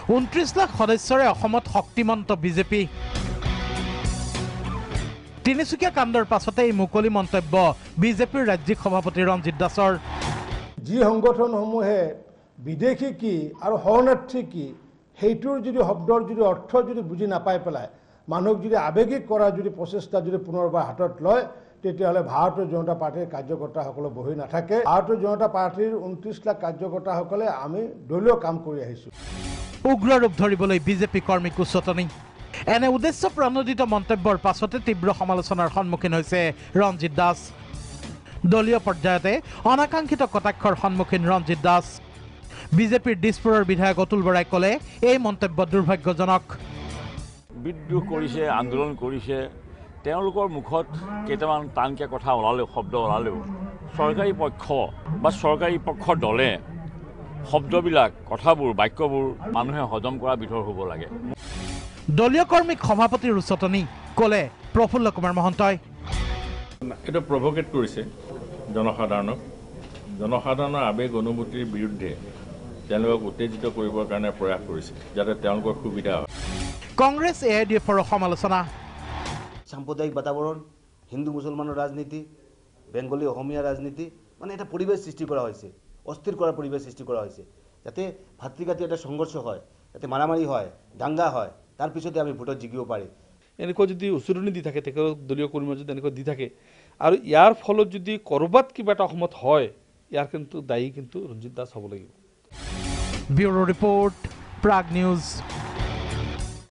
29 লাখ সদস্যৰে অসমত শক্তিমন্ত বিজেপি তিনিচুকীয়া কাণ্ডৰ পাছতে এই মুকলি মন্তব্য বিজেপিৰ ৰাজ্যিক সভাপতি ৰঞ্জিত দাসৰ যি সংগঠনসমূহে বিদেশী কি আৰু শৰণাৰ্থী কি সেইটোৰ যদি শব্দৰ যদি অৰ্থ যদি বুজি নাপাই পেলাই মানুহক যদি আৱেগিক কৰা যদি প্ৰচেষ্টা যদি পুনৰবাৰ হাতত লয় তেতিয়াহ'লে ভাৰতীয় জনতা পাৰ্টিৰ কাৰ্যকৰ্তাসকলে বহি নাথাকে ভাৰতীয় জনতা পাৰ্টিৰ 29 লাখ কাৰ্যকৰ্তাসকলে আমি দলীয় কাম কৰি আহিছোঁ উগ্ৰ ৰূপ ধৰিবলৈ বিজেপি কৰ্মীক উচতনি এনে উদ্দেশ্য প্ৰণোদিত মন্তব্যৰ পাছতে তীব্ৰ সমালোচনাৰ সন্মুখীন হৈছে ৰঞ্জিত দাস দলীয় পৰ্যায়তে অনাকাংক্ষিত কটাক্ষৰ সন্মুখীন ৰঞ্জিত দাস বিজেপিৰ দিছপুৰৰ বিধায়ক অতুল বৰাই ক'লে এই মন্তব্য দুৰ্ভাগ্যজনক বিদ্ৰোহ কৰিছে আন্দোলন কৰিছে তেওঁলোকৰ মুখত কেইটামান টানকৈ কথা ওলালেও শব্দ ওলালেও চৰকাৰী পক্ষ বা চৰকাৰী পক্ষৰ দলে শব্দবিলাক কথাবোৰ বাক্যবোৰ মানুহে হজম কৰা বিধৰ হ'ব লাগে দলীয় কৰ্মীক সভাপতিৰ উচতনি ক'লে প্ৰফুল্ল কুমাৰ মহন্তই এটা প্ৰভোকেট কৰিছে জনসাধাৰণৰ আৱেগ অনুভূতিৰ বিৰুদ্ধে তেওঁলোকক উত্তেজিত কৰিবৰ কাৰণে প্ৰয়াস কৰিছে যাতে তেওঁলোকৰ সুবিধা হয় কংগ্ৰেছ এআইডিএফৰ সমালোচনা সাম্প্ৰদায়িক বাতাবৰণ হিন্দু মুছলমানৰ ৰাজনীতি বেংগলী অসমীয়া ৰাজনীতি মানে এটা পৰিৱেশ সৃষ্টি কৰা হৈছে অস্থিৰ কৰাৰ পৰিৱেশ সৃষ্টি কৰা হৈছে যাতে ভাতৃঘাতী এটা সংঘৰ্ষ হয় যাতে মাৰামাৰি হয় দাঙ্গা হয় তাৰ পিছতে আমি ভোটত জিকিব পাৰি এনেকুৱা যদি উচতনি দি থাকে তেখেতৰ দলীয় কৰ্মী যদি এনেকুৱা দি থাকে আৰু ইয়াৰ ফলত যদি কৰবাত কিবা এটা অসমত হয় ইয়াৰ কিন্তু দায়ী কিন্তু ৰঞ্জিত দাস হ'ব লাগিব ব্যুৰো ৰিপৰ্ট প্ৰাগ নিউজ